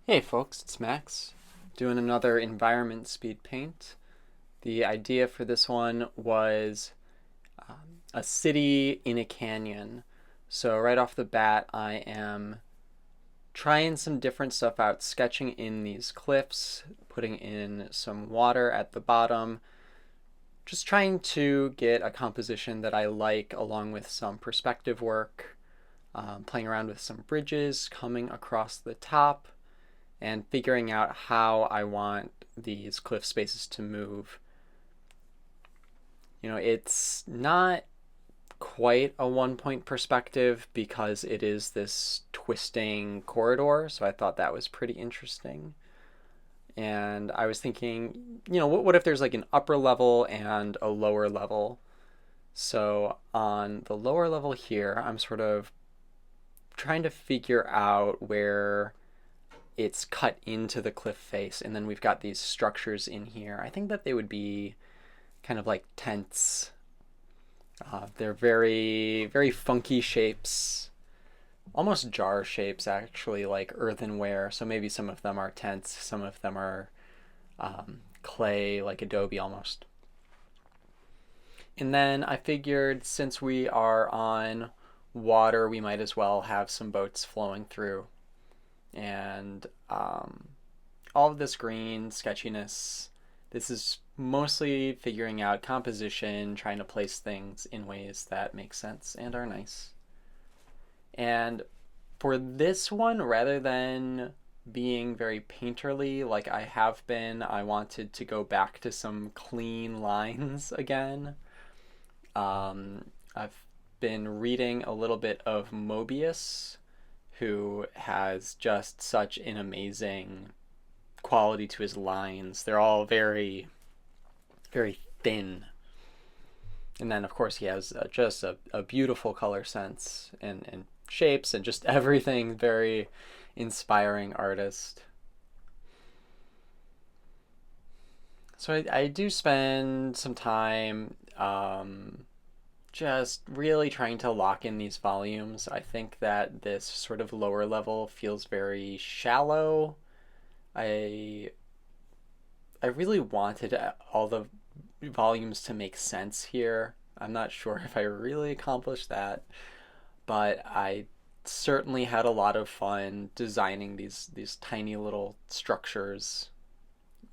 Hey folks, it's Max, doing another environment speed paint. The idea for this one was a city in a canyon. So right off the bat, I am trying some different stuff out, sketching in these cliffs, putting in some water at the bottom, just trying to get a composition that I like along with some perspective work, playing around with some bridges coming across the top and figuring out how I want these cliff spaces to move. It's not quite a 1 point perspective because it is this twisting corridor, so I thought that was pretty interesting. And I was thinking, what if there's like an upper level and a lower level? So on the lower level here, I'm sort of trying to figure out where it's cut into the cliff face, and then we've got these structures in here. I think that they would be kind of like tents. They're very, very funky shapes, almost jar shapes, actually, like earthenware. So maybe some of them are tents, some of them are clay, like adobe almost. And then I figured since we are on water, we might as well have some boats flowing through. And all of this green sketchiness, this is mostly figuring out composition, trying to place things in ways that make sense and are nice. And for this one, rather than being very painterly like I have been, I wanted to go back to some clean lines again. I've been reading a little bit of Mobius, who has just such an amazing quality to his lines. They're all very, very thin. And then, of course, he has just a beautiful color sense and shapes and just everything. Very inspiring artist. So I do spend some time just really trying to lock in these volumes. I think that this sort of lower level feels very shallow. I I really wanted all the volumes to make sense here. I'm not sure if I really accomplished that, but I certainly had a lot of fun designing these tiny little structures.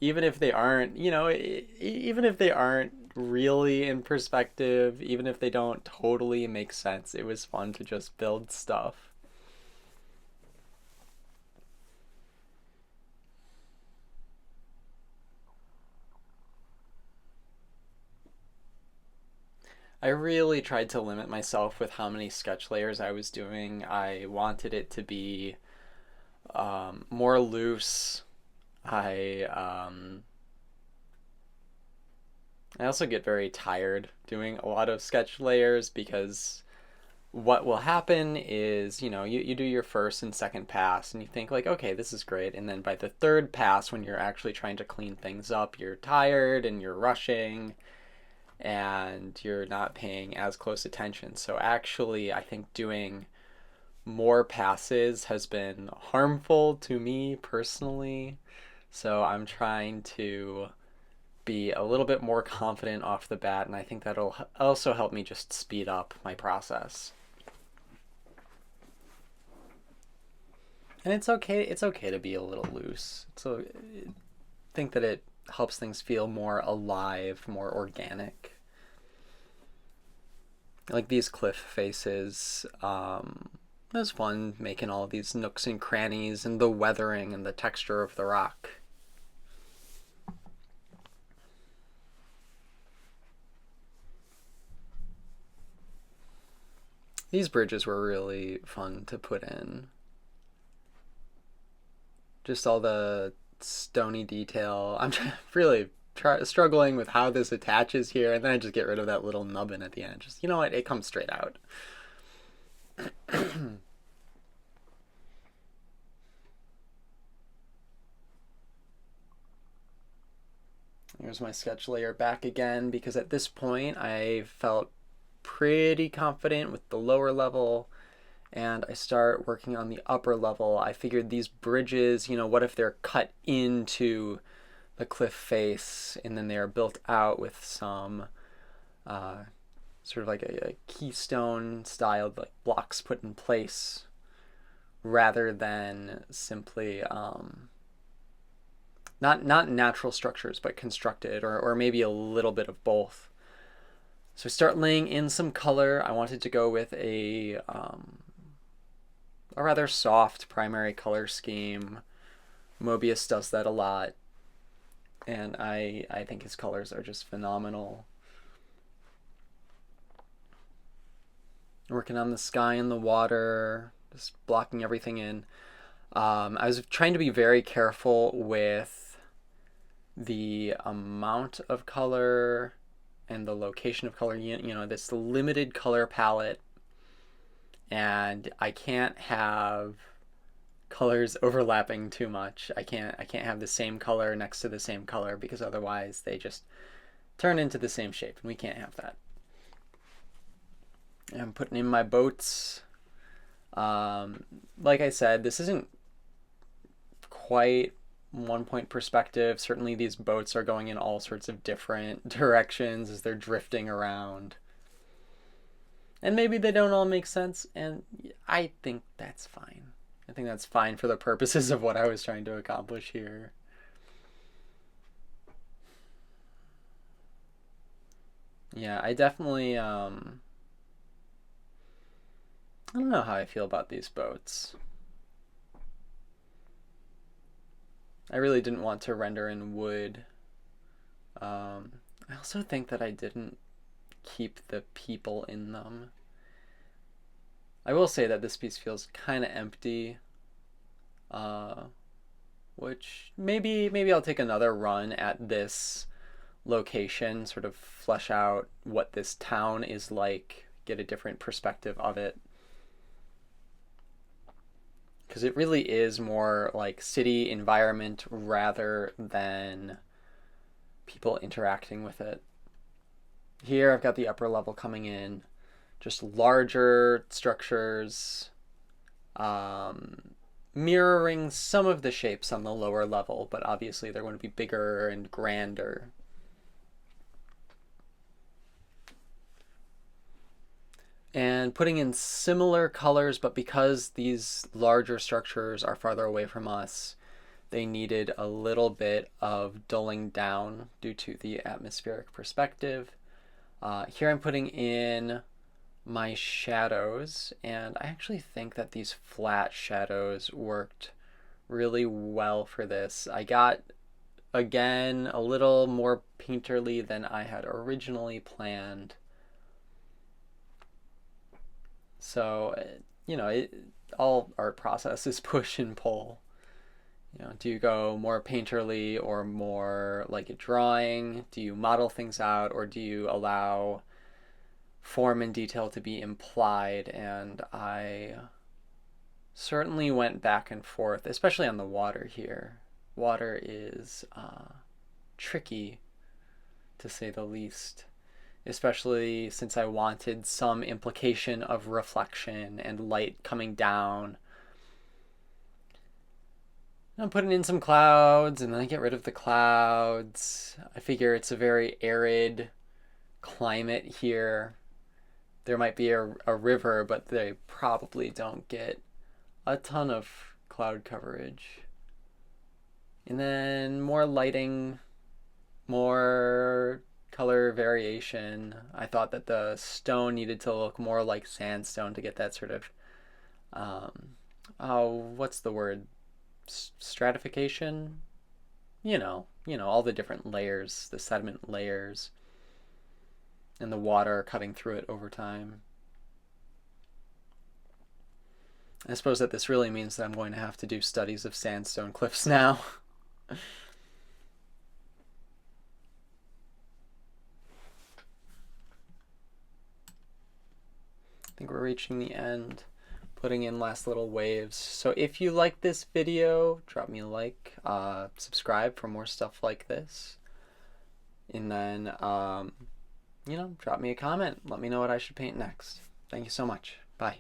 Even if they aren't, even if they aren't really in perspective, even if they don't totally make sense, it was fun to just build stuff. I really tried to limit myself with how many sketch layers I was doing. I wanted it to be more loose. I I also get very tired doing a lot of sketch layers because what will happen is, you do your first and second pass and you think like, okay, this is great. And then by the third pass, when you're actually trying to clean things up, you're tired and you're rushing and you're not paying as close attention. So actually, I think doing more passes has been harmful to me personally. So I'm trying to be a little bit more confident off the bat, and I think that'll also help me just speed up my process. And it's okay. It's okay to be a little loose. So I think that it helps things feel more alive, more organic. Like these cliff faces. It was fun making all these nooks and crannies and the weathering and the texture of the rock. These bridges were really fun to put in. Just all the stony detail. I'm really struggling with how this attaches here, and then I just get rid of that little nubbin at the end. Just, you know what? It comes straight out. Here's my sketch layer back again because at this point I felt pretty confident with the lower level and I start working on the upper level. I figured these bridges, what if they're cut into the cliff face and then they are built out with some sort of like a keystone styled like blocks put in place rather than simply not natural structures but constructed, or maybe a little bit of both. So I start laying in some color. I wanted to go with a rather soft primary color scheme. Mobius does that a lot, and I think his colors are just phenomenal. Working on the sky and the water, just blocking everything in. I was trying to be very careful with the amount of color and the location of color. This limited color palette, and I can't have colors overlapping too much. I can't have the same color next to the same color, because otherwise they just turn into the same shape, and we can't have that. I'm putting in my boats. Like I said, this isn't quite 1-point perspective. Certainly these boats are going in all sorts of different directions as they're drifting around. And maybe they don't all make sense, and I think that's fine. I think that's fine for the purposes of what I was trying to accomplish here. Yeah, I definitely, I don't know how I feel about these boats. I really didn't want to render in wood. I also think that I didn't keep the people in them. I will say that this piece feels kind of empty, which maybe I'll take another run at this location, sort of flesh out what this town is like, get a different perspective of it. Because it really is more like city environment rather than people interacting with it. Here I've got the upper level coming in, just larger structures, mirroring some of the shapes on the lower level, but obviously they're going to be bigger and grander. And putting in similar colors, but because these larger structures are farther away from us, they needed a little bit of dulling down due to the atmospheric perspective. Here I'm putting in my shadows, and I actually think that these flat shadows worked really well for this. I got, again, a little more painterly than I had originally planned. So, all art process is push and pull. Do you go more painterly or more like a drawing? Do you model things out, or do you allow form and detail to be implied? And I certainly went back and forth, especially on the water here. Water is tricky, to say the least, especially since I wanted some implication of reflection and light coming down. I'm putting in some clouds, and then I get rid of the clouds. I figure it's a very arid climate here. There might be a river, but they probably don't get a ton of cloud coverage. And then more lighting, more color variation. I thought that the stone needed to look more like sandstone to get that sort of, what's the word? Stratification? All the different layers, the sediment layers, and the water cutting through it over time. I suppose that this really means that I'm going to have to do studies of sandstone cliffs now. I think we're reaching the end, putting in last little waves. So if you like this video, drop me a like, subscribe for more stuff like this, and then drop me a comment. Let me know what I should paint next. Thank you so much. Bye.